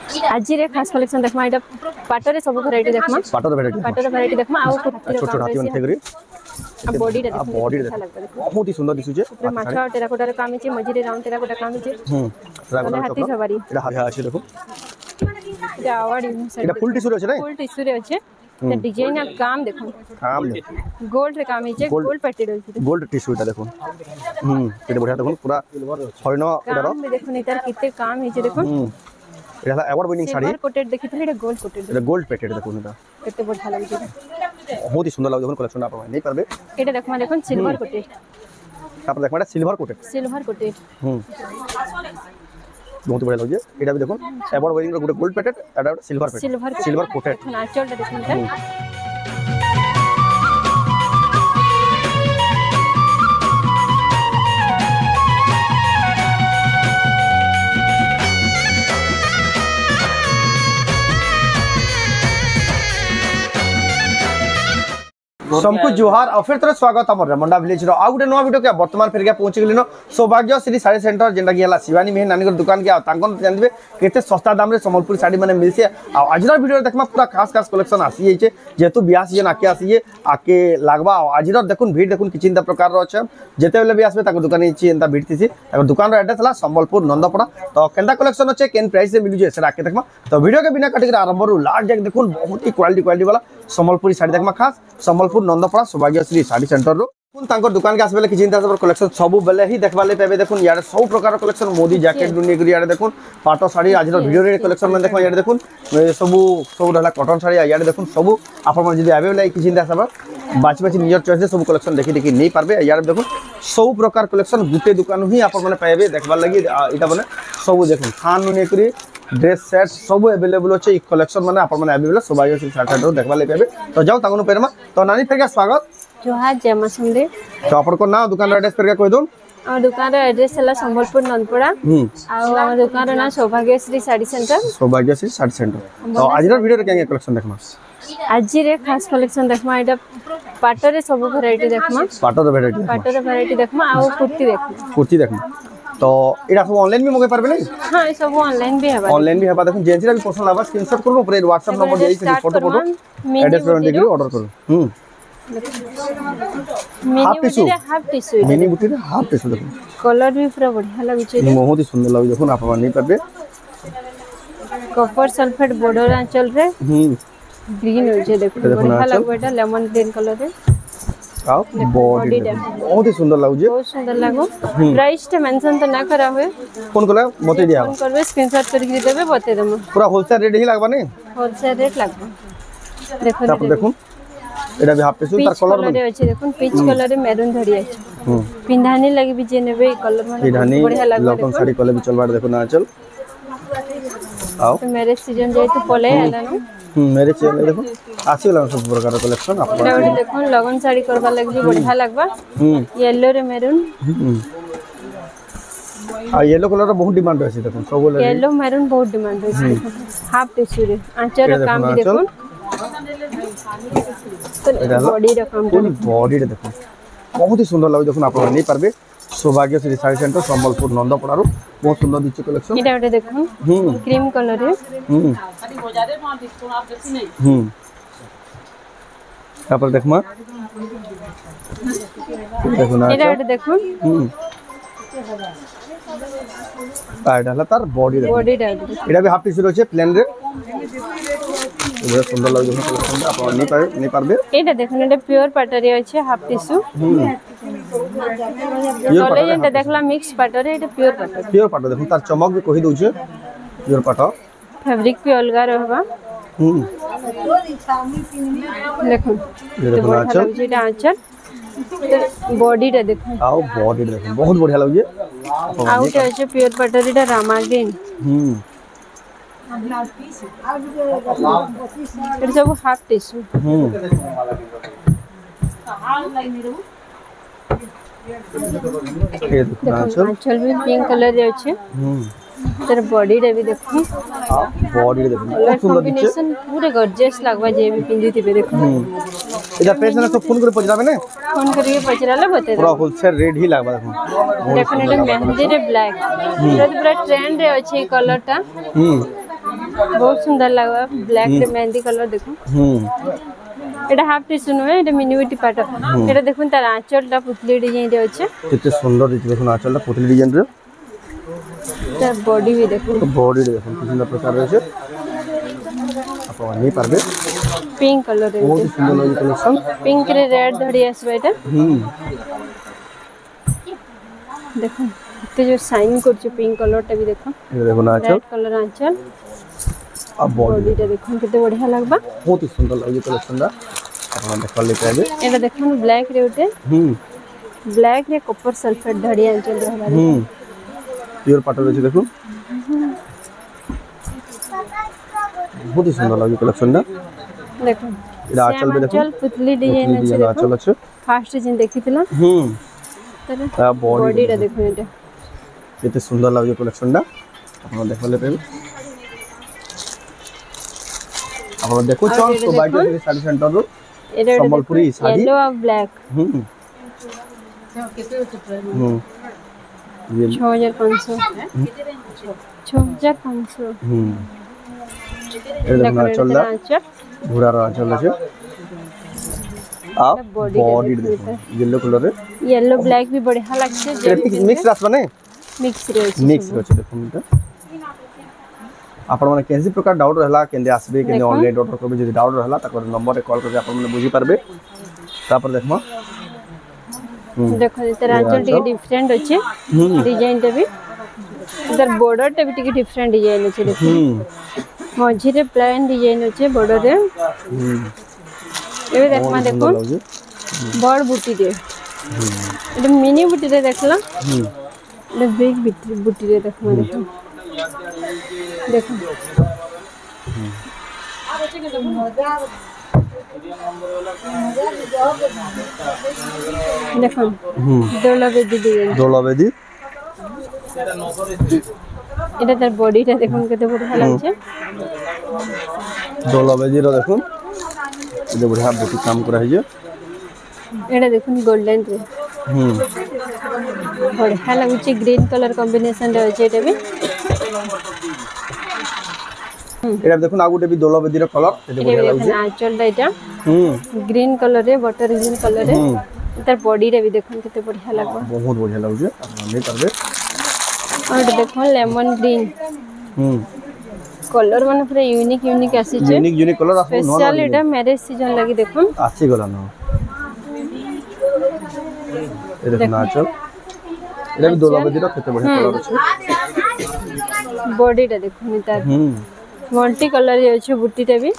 आज रे खास कलेक्शन देखमा एटा पाटर रे सब वैरायटी देखमा पाटर वैरायटी देखमा आ छोट छोट हाथी मन फेगरी आ बॉडी रे बॉडी बहुत ही सुंदर दिसुचे पूरा माछा टेराकोटा रे काम छै मझी रे राउंड टेराकोटा काम छै टेराकोटा हाथी सवारी एटा हाथी अछि देखो एटा आवाडी एटा फुल टिश्यू रे छै फुल टिश्यू रे छै ते डिजाइन आ काम देखो काम गोल्ड रे काम छै गोल्ड पैटेड छै गोल्ड टिश्यू एटा देखो एटा बढ़िया देखो पूरा हरिण एटा रो देखो नै तार किते काम छै देखो एटा award winning sari silver coated देखितले एटा गोल्ड कोटेड एटा गोल्ड पैटेड देखो एटा किते बढ़िया लागे छै बहुत ही सुंदर लागे देखो कलेक्शन आप नहीं परबे एटा देखमा देखो सिल्वर कोटेड आप देखमा एटा सिल्वर कोटेड बहुत बढ़िया लगे एटा भी देखो अवार्ड विनिंग रो गोल्ड पैटेड एटा सिल्वर कोटेड नाचल देखो सबको जोहार और फिर तरह स्वागत हमर रमंडा विलेज रो आ गुटे नवा वीडियो के वर्तमान फेर के पहुंच गेलिनो सौभाग्य श्री साड़ी सेंटर जेंडा की हला शिवानी मेहन नानी दुकान के तांकन जानबे केते सस्ता दाम रे संबलपुर साड़ी माने मिलसे आ आजरा वीडियो देखमा पूरा खास खास कलेक्शन आसी छै जेतु 82 जन आके लागबा आजरा देखुन भीड़ देखुन कि चिंता प्रकार रो छै जेते बेले भी आसबे ताको दुकान छि एंता भीड़ थिसी ताको दुकान रो एड्रेस हला संबलपुर नंदपड़ा तो केंदा कलेक्शन छै केन प्राइस से मिलु जे से आके देखमा तो वीडियो के बिना कटि आरंभ रू लास्ट जक देखुन बहुत ही क्वालिटी वाला संबलपुरी साड़ी देखमा खास संबलपुर नंदपड़ा सौभाग्यश्री साड़ी सेंटर रो तांको दुकान के आसबेले कि चिंता सब कलेक्शन सब बेले ही देखबा ले पेबे देखुन यार सब प्रकार कलेक्शन मोदी जैकेट दुनिया गुरी यार देखुन पाटो साड़ी आज वीडियो रे कलेक्शन में देखबा यार देखुन सब रहला कॉटन साड़ी यार देखुन सब आपन मन जदी अवेलेबल कि चिंता सब बाची नियर चॉइस सब कलेक्शन देखि नहीं पारबे यार देखुन सब प्रकार कलेक्शन गुटे दुकान ही आपन मन पाएबे देखबा लागि इटा बने सब देखुन खान दुनिया गुरी ड्रेस सेट सब अवेलेबल अछि कलेक्शन माने आपन मन अवेलेबल सौभाग्यश्री साड़ी सेंटर देखबा ले पेबे तो जाओ तांगनो पेरमा तो नानी फेर के स्वागत जोहार जय मां सुंदे तो अपन को ना दुकान एड्रेस करके कह दो और दुकान रो एड्रेस हला संबलपुर नंदपड़ा और दुकान रो ना सौभाग्यश्री साड़ी सेंटर तो आज रो वीडियो रे केंगे कलेक्शन देखमा आज रे खास कलेक्शन देखमा एटा पाटर रे सब वैरायटी देखमा पाटर वैरायटी देखमा आ कुर्ती देखमा तो एटा सब ऑनलाइन भी मगे परबे नहीं हां ए सब ऑनलाइन भी हेबा देखो जेंस रा भी पसंद आबा स्क्रीनशॉट करो ऊपर WhatsApp नंबर देई से फोटो एड्रेस देके ऑर्डर करो हाफ टिश्यू मिनी बुटी रे हाफ टिश्यू देखो कलर भी पूरा बढ़िया लागे छै बहुत ही सुंदर लागे देखो आप नहीं परबे कॉपर सल्फेट बॉर्डर आंचल रे ग्रीन हो छै देखो बढ़िया लागो एटा लेमन ग्रीन कलर रे आओ बॉडी बहुत ही सुंदर लागो प्राइस टे मेंशन तो ना करा होय फोन कला बते दिया फोन करबे स्क्रीनशॉट करके देबे बते देम पूरा होलसेल रेट ही लागबा नहीं होलसेल रेट लागबा देखो एटा भी हाफ टिश्यू तार कलर में अछि देखो पीच कलर रे मैरून धरी अछि पिंधानी लागि भी जे नेबे कलर में बढ़िया लागबा लॉटन साड़ी कलर भी चलबाड़ देखो ना चल आओ तो मैरिज सीजन जाय तो पले आला न मेरे चले देखो आसी वाला सब प्रकार कलेक्शन आप देखो लगन साड़ी करबा लागि भी बढ़िया लागबा येलो रे मैरून आ येलो कलर बहुत डिमांड है देखो सब येलो मैरून बहुत डिमांड है हाफ टिश्यू रे आंचर काम भी देखो बॉडी रे काम बॉडी रे देखो बहुत ही सुंदर लागे देखो आप नहीं पारबे सौभाग्यश्री साड़ी सेंटर संबलपुर नंदपड़ा रो बहुत सुंदर दिछ कलेक्शन एटा एटा देखो क्रीम कलर रे यहाँ पर देखमा देखो ना एटा एटा देखो आइडा तार बॉडी रे एटा भी हाफ टिश्यू रो छै प्लेन रे बहुत सुंदर लागे कलेक्शन आप नहीं पारबे एटा देखो एटा प्योर पाटरी अछि हाफ टिश्यू कॉलेज एटा देखला मिक्स पाटरी एटा प्योर पाटर देखो तार चमक भी कहि दउ छै प्योर पाटर फैब्रिक पे अलगा रहबा देखो एटा आंचल बॉडी रे देखो आओ बॉडी रे देखो बहुत बढ़िया लागे आउट अछि pure pottery Etah Rama green it सब हाफ टिश्यू आंचल भी पिंक कलर रे अछि तेरे बॉडी रे भी देखो बॉडी रे देखो बहुत सुंदर दिखे पूरे गॉर्जियस लागबा जे भी पिंदी थिबे देखो इधर पेशेंट सब फोन करे पचराबे ने फोन करके पचराला बते पूरा होलसेल रेट ही लागबा देखो डेफिनेटली मेहंदी रे ब्लैक पूरा ट्रेंड रे अछि कलर टा बहुत सुंदर लगवा ब्लैक रे मेहंदी कलर देखो এটা হাফ টিস্যু নয় এটা মিনিমিটি পার্ট এটা দেখুন তার আঁচলটা পুতলি ডিজাইন রে আছে কেতে সুন্দর দিতে দেখুন আঁচলটা পুতলি ডিজাইন রে তার বডি भी দেখুন বডি দেখুন কি সুন্দর প্রকার রয়েছে আপনি নেই পারবে পিঙ্ক কালার রে বহুত সুন্দর লাগে কালেকশন পিঙ্ক রে রেড ধরি আসবে এটা দেখুন এতে যে শাইন করছে পিঙ্ক কালারটা भी দেখুন এই দেখুন আঁচল রেড কালার আঁচল আর বডিটা দেখুন কত বঢ়িয়া লাগবা বহুত সুন্দর লাগে কালেকশনটা আপনি দেখলে লেখা আছে এটা দেখুন ব্ল্যাক রে উঠে ব্ল্যাক রে কপার সালফেট ধরি আঁচল রহলা পিওর পাটর রয়েছে দেখুন বহুত সুন্দর লাগে কালেকশনটা দেখুন এটা আঁচল দেখুন আঁচল পুতলি ডিজাইন আছে আঁচল আছে ফার্স্ট জিন দেখিছিলাম তার বডিটা দেখুন এটা কেতে সুন্দর লাগে কালেকশনটা আপনি দেখলে পাবে আপনারা দেখো চল সৌভাগ্য শাড়ি সেন্টার রো এটা সম্বলপুরি শাড়ি येलो और ब्लैक 6500 6500 এটা দেখুন আঁচলটা ঘোড়ার আঁচল আছে আর বডি দেখুন येलो कलर रे येलो ब्लैक भी बढ़िया लगছে এটা মিক্স রাস মানে মিক্স রয়েছে মিক্স রয়েছে দেখুন এটা আপনার মানে কেনসি প্রকার ডাউট রহলা কেন্দে আসবে কেন্দে অনলাইন অর্ডর করবে যদি ডাউট রহলা তারপর নম্বরে কল করে আপন মানে বুঝি পারবে তারপর দেখমা দেখো এটার আঁচল টিকে ডিফরেন্ট আছে ডিজাইনটা भी এটার বর্ডারটা भी টিকে ডিফরেন্ট ডিজাইন আছে দেখুন মঝিরে প্লেন ডিজাইন আছে বর্ডারে এবে দেখমা দেখুন বড় বুটি রে এটা মিনি বুটি রে দেখলাম এটা বিগ বুটি রে দেখমা দেখুন দেখুন দেখুন দোলাবেদি এটা তার বডিটা দেখুন কত বড় লাগছে দোলাবেদির দেখুন এটা বড়িয়া বুটি কাম করা হইছে এটা দেখুন গোল্ডেন রে বড়িয়া লাগুছে গ্রিন কালার কম্বিনেশন রে আছে এটা भी এটা দেখুন আগুটে भी দোলাবেদির কালার এটা বড়িয়া লাগছে আঁচলটা এটা গ্রিন কালার রে বটর গ্রিন কালার রে তার বডিটা भी দেখুন কত বড়িয়া লাগবে বহুত বড়িয়া লাগছে আপনি নেই পারবে আর এটা দেখুন লেমন গ্রিন কলর মানে পুরো ইউনিক আসিছে ইউনিক কলর আপনি স্পেশাল এটা ম্যারেজ সিজন লাগি দেখুন আসি গলা না এটা দেখুন আঁচল এটা भी দোলাবেদির কত বড়িয়া কলর আছে বডিটা দেখুন তার মাল্টি কালার আছে বুটিটা भी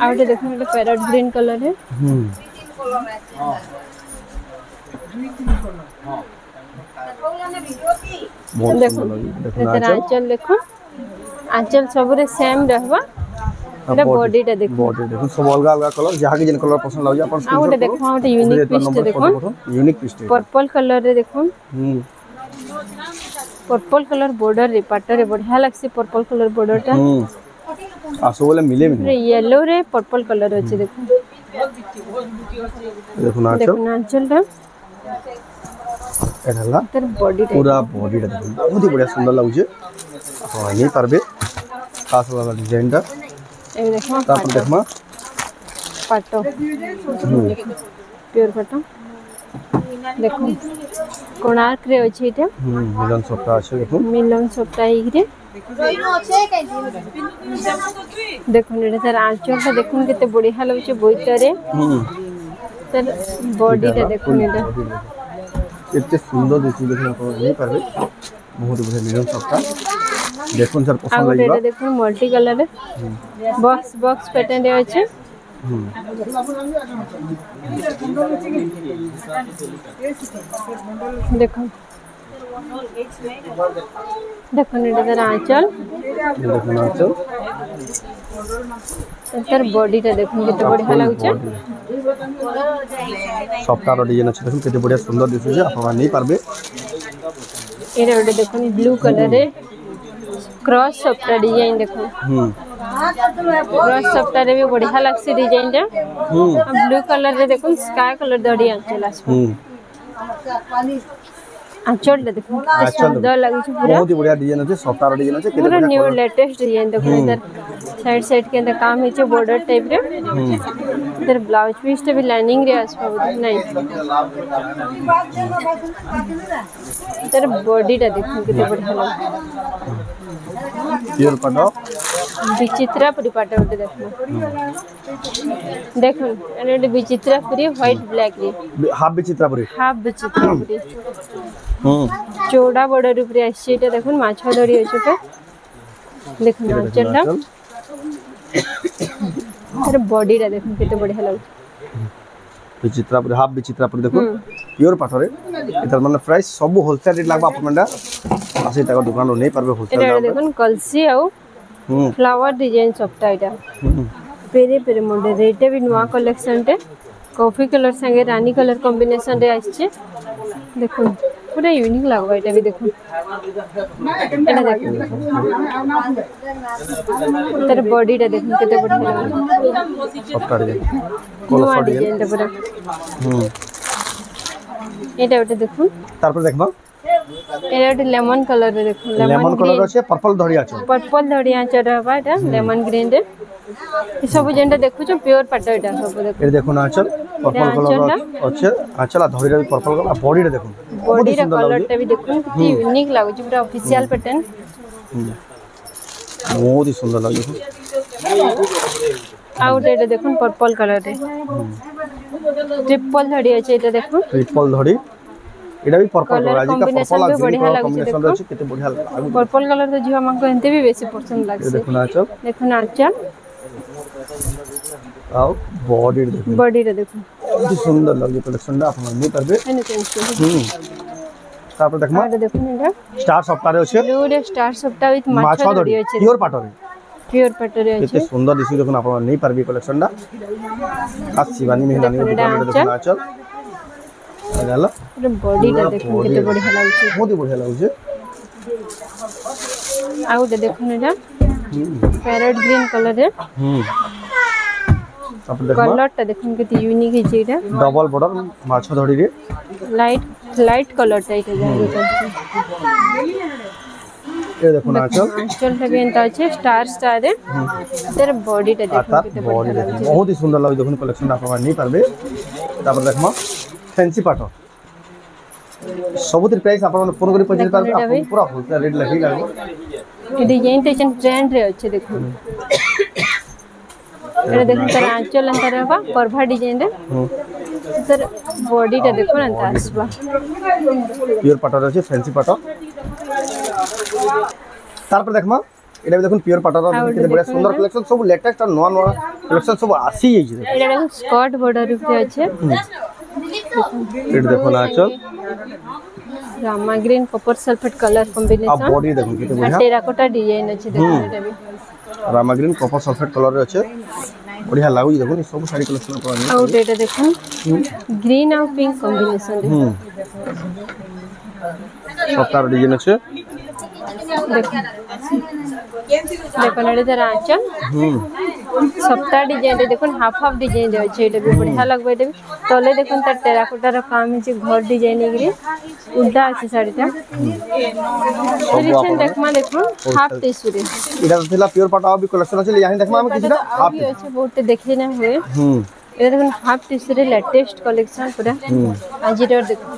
আর এটা দেখুন এটা প্যারট গ্রিন কালার है দেখুন আঁচল দেখুন আঁচল সবরে সেম रहबा এটা বডিটা দেখুন বডি দেখুন সব अलग अलग কলর যাহাকে যেন কলর পছন্দ লাগে আপন আর ওটা দেখুন ওটা ইউনিক পিসটা দেখুন ইউনিক পিসটা पर्पल कलर रे देखुन पर्पल कलर बॉर्डर रे पाटर रे बढ़िया लागसी पर्पल कलर बॉर्डर टा आसो बोले मिले रे येलो रे पर्पल कलर আছে দেখুন দেখুন আঁচলটা এটা হলা তার বডিটা পুরা বডিটা দেখুন বহুত বড়িয়া সুন্দর লাগছে আপনি নেই পারবে খাস वाला ডিজাইনটা এই দেখুন তারপর দেখমা পাটো পিওর পাটো দেখুন কোণার্ক রে আছে এটা মিলন সপ্তাহ আছে দেখুন মিলন সপ্তাহ ইগরে দেখুন এটা তার আঁচলটা দেখুন কত বড়িয়া লাগছে বইটারে তার বডিটা দেখুন এটা এত সুন্দর দেখুন দেখুন আপনি নেই পারবে বহুত বড়িয়া মিলন সপ্তাহ দেখুন স্যার পছন্দ আর লাগবে এটা দেখুন মাল্টি কালার বক্স প্যাটার্ন রে আছে দেখুন দেখুন এটা তার আঁচল দেখুন আঁচল তার বডিটা দেখুন কত বড়িয়া লাগছে সপ্তাহর ডিজাইন আছে দেখুন কত বড়িয়া সুন্দর দিশুছে আপনারা নেই পারবে এটা ওটা দেখুন ব্লু কালারে ক্রস সফটা ডিজাইন দেখুন ক্রস সফটা রে भी बढ़िया লাগছে ডিজাইনটা ব্লু কালার রে দেখুন স্কাই কালার ধরি আঁচল আসবে आंचल देखो सुंदर लागै छै पूरा बहुत ही बढ़िया डिजाइन अछि सफ्टार डिजाइन अछि केते पूरा न्यू बढ़िया लेटेस्ट डिजाइन देखो इधर साइड के अंदर काम है बॉर्डर टाइप रे इधर ब्लाउज पीस भी लाइनिंग रे आसपा नहीं इधर बॉडी टा देखो कितने बढ़िया लगे प्योर पटो विचित्रा पूरी पाटा उठे देखो एने विचित्रा पूरी व्हाइट ब्लैक रे हाफ विचित्रापुरी हाफ विचित्रा पूरी चौड़ा बॉर्डर ऊपर आछी एटा देखो माछ धरी अछि पे देखो आंचलटा अरे बॉडी रा देखो कितने बढ़िया लाग विचित्रापुरी हाफ विचित्रापुरी देखो प्योर पाटरे एतर माने प्राइस सब होलसेल रेट लागबा आपमंडा आसे टाका दुकान नै परबे होलसेल एटा देखो कलसी आउ फ्लावर डिजाइन सबटा एटा पेरे पेरे मोडे रेट भी नुआ कलेक्शन टे कॉफी कलर संगे रानी कलर कॉम्बिनेशन रे आछे देखो पूरा यूनिक लागबा एटा भी देखो एटा देखो तर बॉडी टा देखो केते बढ़िया लागबा सबटा रे नुआ डिजाइन टा पूरा एटा ओटे देखो तारपर देखबा एटा ओटे लेमन कलर रे देखो लेमन कलर আছে पर्पल धड़ी আছে पर्पल धड़ी आंचर रहबा एटा लेमन ग्रीन रे ई सब जेंटा देखु छ प्योर पाटा एटा सब देखो ए देखो ना आंचल पर्पल कलर আছে आंचला धड़ी रे पर्पल कलर बॉडी रे देखो बॉडी रे कलर टा भी देखो कितनी यूनिक लागो छ पूरा ऑफिशियल पैटर्न बहुत ही सुंदर लागे आउट एटा देखो पर्पल कलर रे ट्रिपल धड़ी আছে এটা দেখো ट्रिपल धड़ी एटा भी पर्पल कलर आज का कॉम्बिनेशन पर्पल भी बढ़िया लागे कॉम्बिनेशन देखो अछि केते बढ़िया लागे पर्पल कलर तो जियो हमको एंते भी बेसी पसंद ये लागसे देखो ना आंचल देखो ना आंचल आओ बॉडी रे देखो बॉडी रे देखो बहुत ही सुंदर लागे कलेक्शन दा अपन नहीं करबे एने चेंज तापर देखमा कर देखो ना स्टार सप्ताह रे अछि ब्लू रे स्टार सबटा विथ माछा माछा धड़ी धड़ी अछि प्योर पाटरे प्योर पटर केते अछि सुंदर दिसि देखो अपन नहीं परबे कलेक्शन दा आ शिवानी मेहनानी दुकान रे देखो आंचल आला पूरा बॉडी टा देखो केते बढ़िया लागছে बहुत ही बढ़िया लागছে आउ देखो ना पैरेट ग्रीन कलर रे तापर देखमा कलर टा देखो केते यूनिक है जेटा डबल बॉर्डर माछा धड़ी रे लाइट कलर टा इटा जाय ये देखो ना आंचल आंचल टा भी एंता আছে स्टार रे तेरे बॉडी टा देखो केते बॉडी बढ़िया देखो बहुत ही सुंदर लागे देखो कलेक्शन आपन नहीं परबे तापर देखमा फैंसी पाटो सबुतिर प्राइस आपन फोन करी पहुंचे पार आपन पूरा होलसेल रेट लगी लागो ये डिजाइन टेशन ट्रेंड रे अच्छे देखो एटा देखो तर आंचल अंतर रहबा परभा डिजाइन रे सर बॉडी टा देखो ना आसबा प्योर पाटो रे फैंसी पाटो तारपर देखमा एटा देखो प्योर पाटो रे केते बड़ा सुंदर कलेक्शन सब लेटेस्ट और नवा नवा कलेक्शन सब आसी जाई छै एटा देखो स्कर्ट बॉर्डर ऊपर अच्छे एटा देखो ना आंचल रामा ग्रीन कॉपर सल्फेट कलर आ कॉम्बिनेशन बॉडी देखो केते बढ़िया टेराकोटा डिजाइन अच्छे देखो एटा भी रामा ग्रीन कॉपर सल्फेट कलर रे अछि बढ़िया लागु देखो सब साड़ी कलेक्शन पर आउट एटा देखो ग्रीन और पिंक कॉम्बिनेशन सप्ताह डिजाइन अछि देखो देखो ना इधर आंचल सप्ताह डिजाइन देखो हाफ डिजाइन रे अछि एटा भी बढ़िया लागबे एटा भी तले देखो त टेराकोटा रो काम है घर डिजाइन रे उल्टा अछि साड़ीटा रिलेशन देखमा देखो हाफ टिश्यू रे इधर थिला प्योर पाटा भी कलेक्शन अछि यही देखमा हम किछटा हाफ भी अछि बहुत देखे ना हुए एटा देखो हाफ टिश्यू रे लेटेस्ट कलेक्शन पूरा आजिर देखो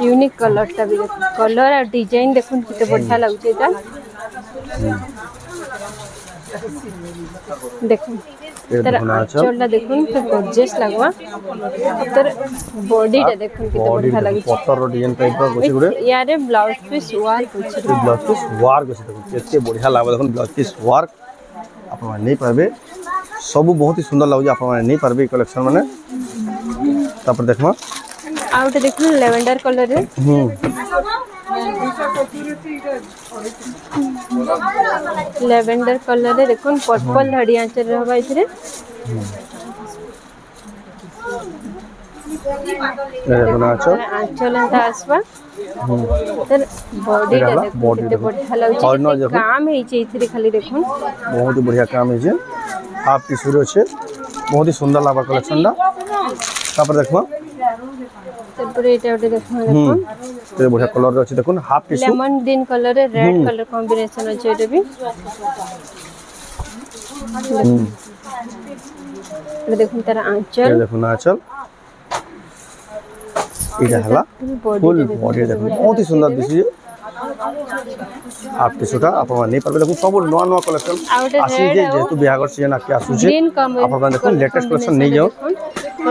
यूनिक कलर टा भी देखो कलर और डिजाइन देखो किते बढ़िया लागछ एटा देखो तर आंचलटा देखो तो गॉर्जियस लागवा तर बॉडी टा देखो किते बढ़िया लागछ पत्तर डिजाइन टाइप का गोछे गुडे यारे ब्लाउज पीस वर्क होछ ब्लाउज पीस वर्क गोछे देखो केते बढ़िया लागबा देखो ब्लाउज पीस वर्क अपन नहीं पाबे सब बहुत ही सुंदर लागछ अपन नहीं पाबे कलेक्शन माने तापर देखमा आउट देखो लेवेंडर कलर रे लेवेंडर कलर रे देखो पर्पल धड़ी आंचल रहबा इथरे आंचल अंता आसबा तर बॉडी रे देखो किते बढ़िया लागछ काम है छै इथरे खाली देखो बहुत ही बढ़िया काम है जे आप टिश्यू रे छै बहुत ही सुंदर लागबा कलेक्शन दा तापर देखमा তারপরে এটা ওটা দেখুন দেখুন এতে বড়িয়া কলর আছে দেখুন half tissue lemon green colour রে রেড কলর কম্বিনেশন আছে এটা भी এটা দেখুন তার আঁচল দেখুন আঁচল এটা হলা ফুল বডি দেখুন বহুত হি সুন্দর দিছি হাফ টিস্যুটা আপনারা নেই পারবে দেখুন সব নয়া নয়া কালেকশন আসি যেহেতু বিহাগর সিজন আকি আসুছে আপনারা দেখুন লেটেস্ট কালেকশন নেই যাও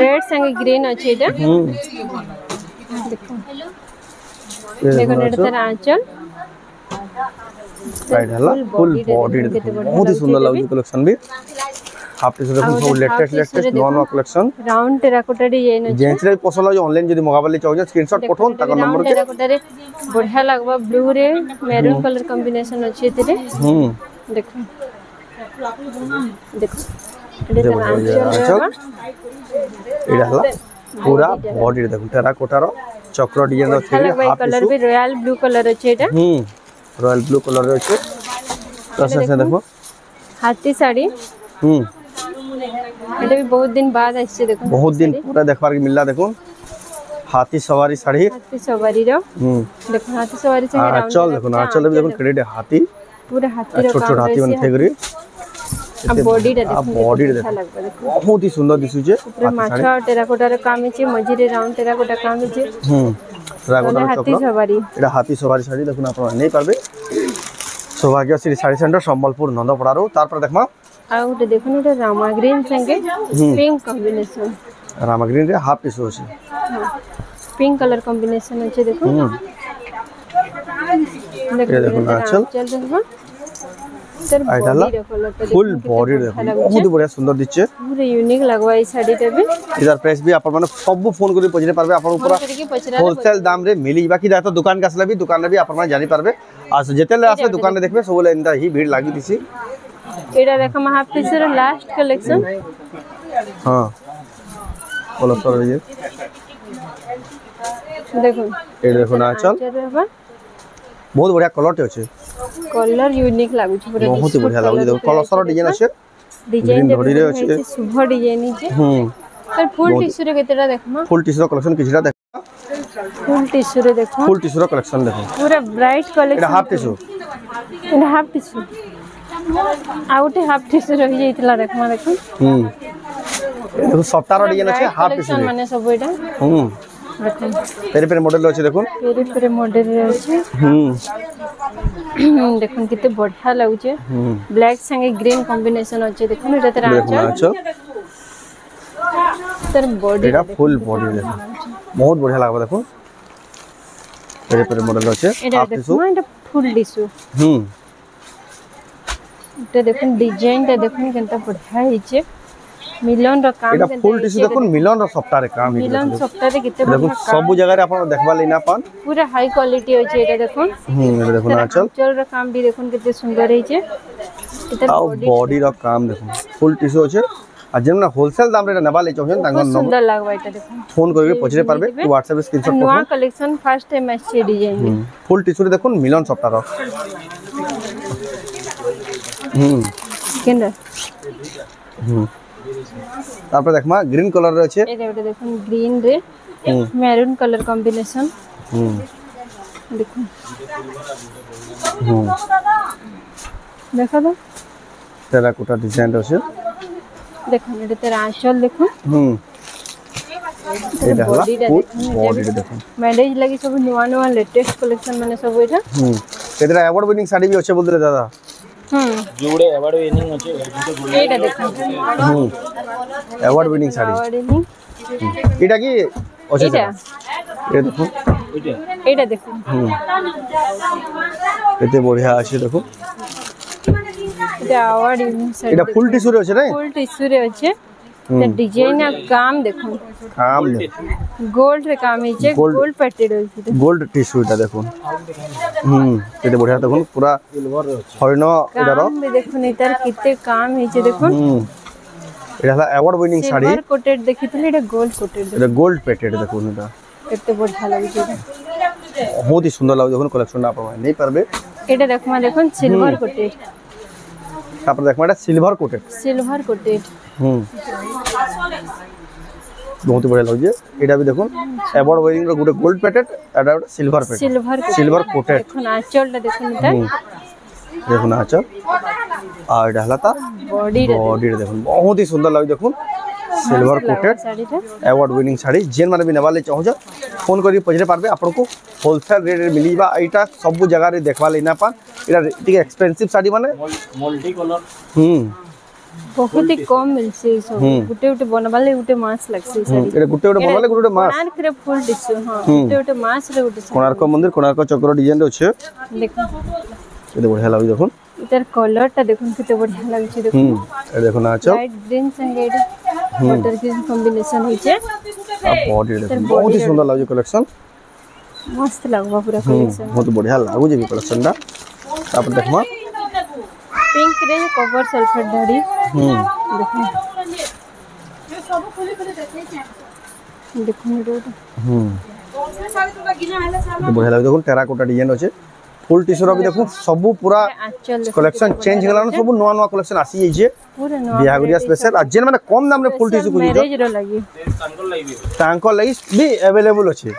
রেড সঙ্গে গ্রিন আছে এটা দেখুন দেখুন এটা তার আঁচল রাইট হলা ফুল বডি বহুত হি সুন্দর লাগুছে কালেকশন भी हाफ टी शर्ट सब लेटेस्ट नया कलेक्शन राउंड टेराकोटा डिजाइन আছে जेंट्स रे पसंद हो ऑनलाइन जदी मंगाबले चाहो स्क्रीनशॉट पठोन ताका नंबर के टेराकोटा रे बढ़िया लागबा ब्लू रे मैरून कलर कॉम्बिनेशन अछि एते देखो देखो एटा हला पूरा बॉडी देखो टेराकोटा रो चक्र डिजाइन रो थेरी हाफ कलर भी रॉयल ब्लू कलर अछि एटा रॉयल ब्लू कलर रो अछि तो से देखो हाथी साड़ी এটা भी बहुत दिन बाद আসছে দেখুন बहुत दिन पूरा देखबार के मिलला देखुन हाथी सवारी साड़ी हाथी सवारी रो देखो हाथी सवारी से राउंड चल देखो ना चल देखो क्रेडिट हाथी पूरा हाथी रो छोट छोट हाथी मन थेगरी अब बॉडी रे देखो बॉडी रे बहुत ही सुंदर दिसु छे पूरा माछा टेराकोटा रे काम छै मझी रे राउंड टेराकोटा काम छै टेराकोटा हाथी सवारी एटा हाथी सवारी साड़ी देखुन आपण नै पारबे सौभाग्य श्री साड़ी सेंटर संबलपुर नंदपड़ा रो तार पर देखमा आउट देखो ना रामा ग्रीन संगे पिंक कॉम्बिनेशन रामा ग्रीन रे हाफ टिश्यू अछि पिंक कलर कॉम्बिनेशन अछि देखो देखो ना चल देखो sir body colour full body देखो बहुत बढ़िया सुंदर दिछे पूरा यूनिक लगवा ई साड़ी टे भी इधर प्राइस भी अपन माने सब फोन करी पजरे पारबे अपन पूरा होलसेल दाम रे मिली बाकी दाता दुकान का असला भी दुकान रे भी अपन माने जानि पारबे आ जेतेले आसे दुकान रे देखबे सबले इंदा ही भीड़ लागी दिसी एडा देखो हाफ पीस रो लास्ट कलेक्शन हां बोलो सर ये देखो ए देखो ना चल बहुत बढ़िया कलर टे अछि कलर यूनिक लागु छ पूरा बहुत बढ़िया लागु देखो कलर सर डिजाइन अछि डिजाइन धड़ी रे अछि शुभ डिजाइन छै सर फुल टिश्यू रे केतेटा देखमा फुल टिश्यू कलेक्शन किछटा देख फुल टिश्यू रे देखो फुल टिश्यू कलेक्शन देखो पूरा ब्राइट कलेक्शन एटा हाफ टिश्यू एटा हाफ टिश्यू आउटे हाफ टिश्यू रहि जाइतला देखमा देखो देखो सप्ताह डिजाइन अछि हाफ टिश्यू माने सब एटा देखो पेरे पेरे मॉडल अछि देखो पेरे पेरे मॉडल रे अछि देखो किते बढ़िया लागु छै ब्लैक संगे ग्रीन कॉम्बिनेशन अछि देखो एटा तेरा आंचल तर बॉडी एटा फुल बॉडी देखो बहुत बढ़िया लागबा देखो पेरे पेरे मॉडल अछि हाफ टिश्यू एटा फुल टिश्यू ते देखो डिजाइन ते देखो केनता बढ़िया हिचे मिलन रो काम एटा फुल टिश्यू देखो मिलन रो सप्ताह रे काम मिलन सप्ताह रे केते देखो सब जगह रे अपन देखबा लेना पान पूरा हाई क्वालिटी होय छै एटा देखो एटा देखो ना चल रो काम भी देखो केते सुंदर हिचे एटा बॉडी रो काम देखो फुल टिश्यू होय छै आ जेना होलसेल दाम रे नबा ले चाहन तांगन नंबर सुंदर लागबा एटा देखो फोन करके पछरे पारबे WhatsApp रे स्क्रीनशॉट नवा कलेक्शन फर्स्ट टाइम आछे डिजाइन फुल टिश्यू रे देखो मिलन सप्ताह रो केना तापर देखमा ग्रीन कलर रे छै एटा देखो ग्रीन रे मैरून कलर कॉम्बिनेशन देखो देखो तो टेराकोटा डिजाइन रे छै देखो एटा तेरा आंचल देखो एटा हला बॉडी देखो मैरिज लगी सब नवा नवा लेटेस्ट कलेक्शन माने सब एटा केतरा अवार्ड विनिंग साड़ी भी अच्छे बोलदे दादा जोड़े अवार्ड विनिंग আছে एटा देखो अवार्ड विनिंग साड़ी एटा की अच्छे एटा ए देखो एटा देखो एते बढ़िया আছে देखो एटा अवार्ड विनिंग साड़ी एटा फुल टिश्यू रे আছে रे फुल टिश्यू रे আছে ते डिजाइन आ काम देखो काम गोल्ड रे काम हिचे गोल्ड पैटेड होय गोल्ड टिश्यू एटा देखो एते बढ़िया देखो पूरा सिल्वर रे আছে हरिण एटा रो देखो नेतार किते काम हिचे देखो एटा हला award winning sari silver coated देखितले एटा गोल्ड कोटेड एटा गोल्ड पैटेड देखो एटा केते बढ़िया लागे छै बहुत ही सुंदर लागे देखो कलेक्शन आप नहीं पारबे एटा देखमा देखो सिल्वर कोटेड तापर देखमा एटा सिल्वर कोटेड सिल्वर कोटेड बहुत बढ़िया लगे एटा भी देखो एबोर्ड वेयरिंग रो गुटे गोल्ड पैटेड एटा सिल्वर पैटेड सिल्वर कोटेड देखो आंचलटा देखो इटा देखो ना आंचल आ एटा हला ता बॉडी देखो बहुत ही सुंदर लगे देखो silver coated award winning sari जेन माने भी नेवाले चाहो जा फोन करी पजरे पारबे आपन को होलसेल रेट रे मिलीबा एटा सब जगह रे देखवा लेना पा एटा ठीक एक्सपेंसिव साड़ी माने मल्टी कलर बहुत ही कम मिलसे सब गुटे गुटे बनवाले गुटे मास लागसे साड़ी एटा गुटे गुटे बनवाले गुटे मास कोणार्क रे फुल टिश्यू हां गुटे गुटे मास रे गुटे कोणार्क मंदिर कोणार्क चक्र डिजाइन रे अछि देखो एते बढ़िया लागी देखो इधर कलरटा देखो किते बढ़िया लागछि देखो ए देखो ना आंचल लाइट ग्रीन संगे वाटर ग्रीन कॉम्बिनेशन होइछे आ बॉडी देखो बहुत ही सुंदर लागे कलेक्शन मस्त लागबा पूरा कलेक्शन बहुत बढ़िया लागो जे कलेक्शन दा तापर देखमा पिंक रे कवर सल्फेट दाढ़ी देखो देखो बढ़िया लागे देखो टेराकोटा डिजाइन अछि फुल टी शर्ट भी देखो सब पूरा कलेक्शन चेंज गेला सब नवा नवा कलेक्शन आसी जाई छे पूरा नवा बिहागुरिया स्पेशल आ जेन माने कम दाम रे फुल टी शर्ट कुजी मैरिज रो लागि तांको लागि भी अवेलेबल अछि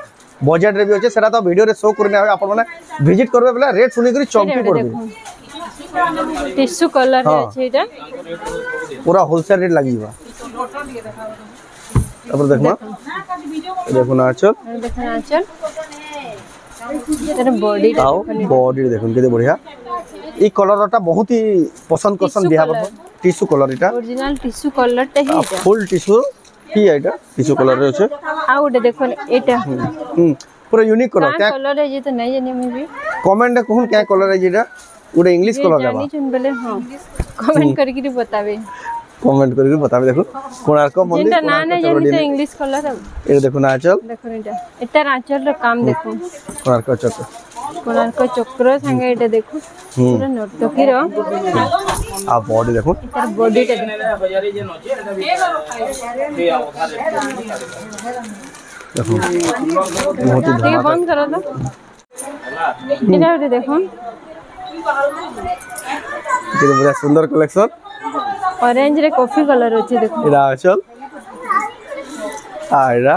बजट रे भी अछि सेटा तो वीडियो रे शो करने आवे आपण माने विजिट करबे बेला रेट सुनी करी चौंकी पड़बे टिश्यू कलर रे अछि एटा पूरा होलसेल रेट लागिबा अब देखो ना आंचल तेरे बॉडी बॉडी देखो केते बढ़िया ई कलरटा बहुत ही पसंद करसन बिहा पर टिश्यू कलर इटा ओरिजिनल टिश्यू कलर टा ही एटा फुल टिश्यू ही एटा टिश्यू कलर रे छै आ उडे देखो एटा पूरा यूनिक कलर क्या कलर है जे तो नहीं जाने में भी कमेंट रे कहूं क्या कलर है जेटा उडे इंग्लिश कलर जानी चुन बेले हां कमेंट करके बतावे कमेंट करके बतावे देखो कोणार्क मंदिर जेटा ना ना जानी तो इंग्लिश कलर है ए देखो ना आंचल देखो एटा आंचल रो काम देखो कोणार्क चक्र संगे एटा देखो पूरा नर्तकी रो आ बॉडी देखो तार बॉडी टा बाजारी जे नचे देखो बहुत ही ठीक बंद करो तो इधर उधर देखो ये बड़ा सुंदर कलेक्शन ऑरेंज रे कॉफी कलर अछि देखो इरा चल आइरा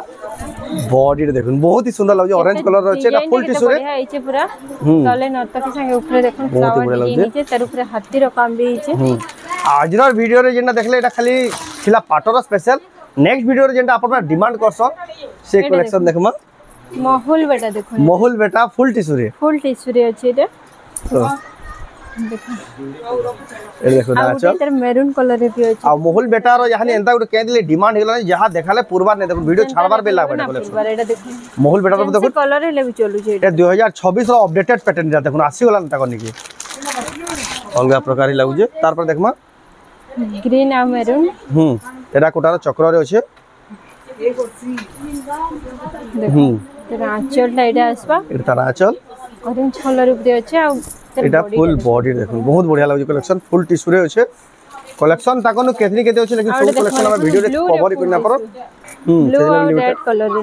बॉडी देखो बहुत ही सुंदर लागे ऑरेंज कलर रहचे एटा फुल टिश्यू रे बढ़िया आइचे पूरा तले नर्तकी संगे ऊपर देखो फ्लावर डिजाइन नीचे तार ऊपर हाथी रो काम भी हिचे आज रो वीडियो रे जेना देखले एटा खाली थिला पाटर स्पेशल नेक्स्ट वीडियो रे जेंटा अपन डिमांड करसन से कलेक्शन देखमा महल बेटा देखो महल बेटा फुल टिश्यू रे अछि एटा ए देखो ना चल तेरे मैरून कलर रे भी अछि आ महल बेटा रो यानी एंता गुटे के दिले डिमांड हेला जहां देखाले पूर्वा ने देखो वीडियो छाड़बार बेला बेटा कलेक्शन एटा देखो महल बेटा रो देखो कलर रे भी चलु छै ए 2026 रो अपडेटेड पैटर्न जा देखो आसी वाला न तकनी की अलगा प्रकार ही लागु जे तार पर देखमा ग्रीन आ मैरून एटा कोटार चक्र रे अछि तेरा आंचल लाइडा आसबा एटा तारा आंचल ऑरेंज कलर ऊपर अछि आ एटा फुल बॉडी देखो बहुत बढ़िया लागु कलेक्शन फुल टिश्यू रे अछि कलेक्शन ताकनो केतनी केते अछि लेकिन सब कलेक्शन हम वीडियो रे कवर करना पर ब्लू और रेड कलर रे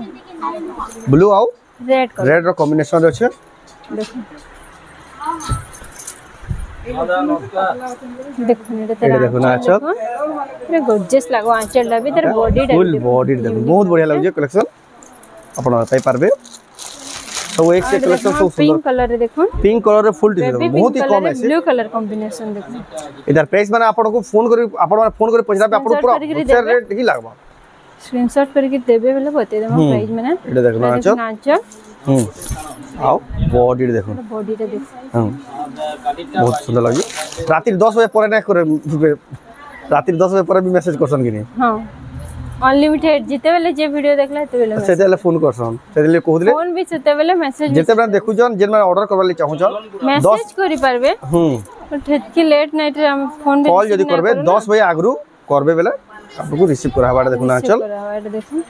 ब्लू आउ रेड रो कॉम्बिनेशन रे अछि देखो देखो तेरा देखो ना आंचल पूरा गॉर्जियस लागो आंचल ला भी तेरा बॉडी फुल बॉडी देखो बहुत बढ़िया लागु कलेक्शन अपन पाई पारबे तो एक से कलेक्शन सब पिंक कलर रे देखो पिंक कलर रे फुल टी बहुत ही कम है ब्लू कलर कॉम्बिनेशन देखो इधर प्राइस माने आपन को फोन करे पछराबे आपन पूरा होलसेल रेट ही लागबा स्क्रीनशॉट करके देबे वाला बते देम प्राइस माने एटा देखो ना आंचल आओ बॉडी देखो बॉडी रे देखो बहुत सुंदर लागे रात 10 बजे पर ना करे रात 10 बजे पर भी मैसेज करसन कि नहीं हां अनलिमिटेड जिते बेले जे वीडियो देखला ते बेले से देले फोन करसन से देले कहू दिले फोन भी सेते बेले मैसेज जेते बेला देखु जन जेन में ऑर्डर करबा ले चाहू जन मैसेज करि परबे ठेतकी लेट नाइट रे हम फोन कॉल जदी करबे 10 बजे आगरु करबे बेला आपको रिसीव कराबाडा देखु ना चल देखो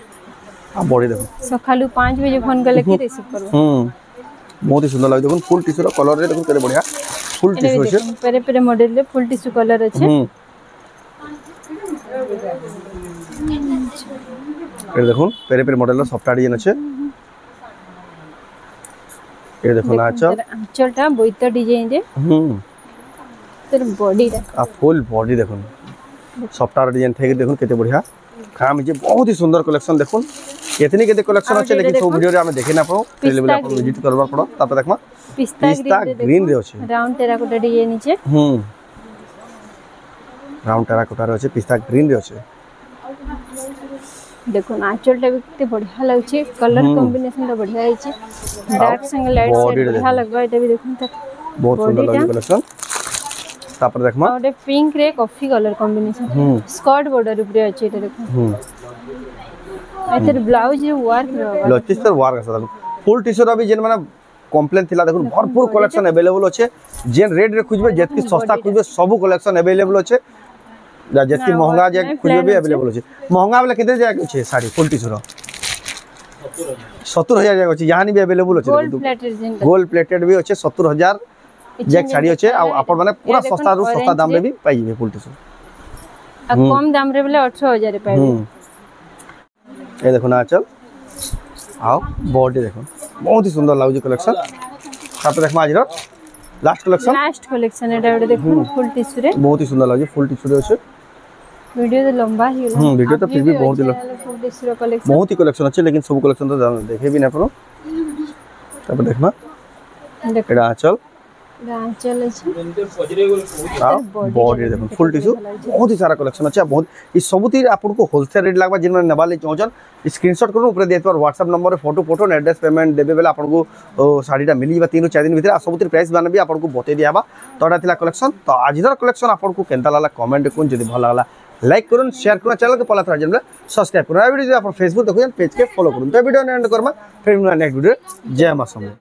आ बॉडी देखो सखालू 5 बजे फोन करले के रिसीव करबो बहुत ही सुंदर लागे देखो फुल टिश्यू रो कलर रे देखो केते बढ़िया फुल टिश्यू छै पेरे पेरे मॉडल रे फुल टिश्यू कलर अछि ये देखो पेरे पेरे मॉडल रो सॉफ्ट डिजाइन अछि ये देखो ना आंचलटा बोइता डिजाइन रे तेरे बॉडी रे आ फुल बॉडी देखो सॉफ्ट डिजाइन थे देखो केते बढ़िया काम जे बहुत ही सुंदर कलेक्शन देखुन केतनी केते कलेक्शन और अछि ये लेकिन सब देखो, वीडियो रे हम देखि ना पाऊ पहले बेला अपन विजिट करबा पड़ो तापर देखमा पिस्ता ग्रीन रे अछि राउंड टेराकोटा डिजाइन नीचे राउंड टेराकोटा रे अछि पिस्ता ग्रीन रे अछि देखो आंचलटा भी कितने बढ़िया लागछि कलर कॉम्बिनेशन तो बढ़िया है डार्क संग लाइट body से रे बढ़िया लगबा एटा भी देखुन त बहुत सुंदर लागे कलेक्शन तापर देखमा और एक पिंक रे coffee colour combination skirt border ऊपर अछि एटा देखो एतर ब्लाउज वर्क रहबा लचिस्टर वार का फुल टी-शर्ट अभी जेन माने कंप्लेन थिला देखुन भरपूर कलेक्शन अवेलेबल अछि जेन रेट रे खुजबे जेतकी सस्ता खुजबे सब कलेक्शन अवेलेबल अछि या जेतकी महंगा जे खुजबे भी अवेलेबल अछि महंगा वाला केते जाय अछि साड़ी फुल टी-शर्ट 70000 जाय अछि यहां भी अवेलेबल अछि गोल्ड प्लेटेड जिन गोल्ड प्लेटेड भी अछि 70000 जैक साड़ी अछि आ अपन माने पूरा सस्ता रु सस्ता दाम रे भी पाई जेबे फुल टी-शर्ट आ कम दाम रे बोले 18000 पाइबे ये देखो ना चल आओ बॉडी देखो बहुत ही सुंदर लागु कलेक्शन तापर देखमा आज लास्ट कलेक्शन एटा देखो फुल टिश्यू रे बहुत ही सुंदर लागु फुल टिश्यू रे अछि वीडियो तो लंबा ही गेला वीडियो तो फिर भी बहुत ही फुल टिश्यू रे कलेक्शन बहुत ही कलेक्शन अछि लेकिन सब कलेक्शन तो देखे भी ना परो तापर देखमा देखो एटा चल आंचल अछि बॉडी देखो फुल टिश्यू बहुत ही सारा कलेक्शन अच्छा बहुत ई सबुती आपन को होलसेल रेट लागबा जिन नेबा ले चाहछन स्क्रीनशॉट करू ऊपर देत पर व्हाट्सएप नंबर रे फोटो एड्रेस पेमेंट देबे बेला आपन को साड़ीटा मिली बा 3 4 दिन भीतर सबुती प्राइस बाने भी आपन को बते दियाबा तोडा थिला कलेक्शन तो आजिर कलेक्शन आपन को केनता लागला कमेंट कोन जदी भल लागला लाइक करून शेयर करून चैनल के पला थरा जमले सब्सक्राइब करून आ वीडियो आप फेसबुक देखो पेज के फॉलो करून तो वीडियो एंड करमा फिर नेक्स्ट वीडियो जय मां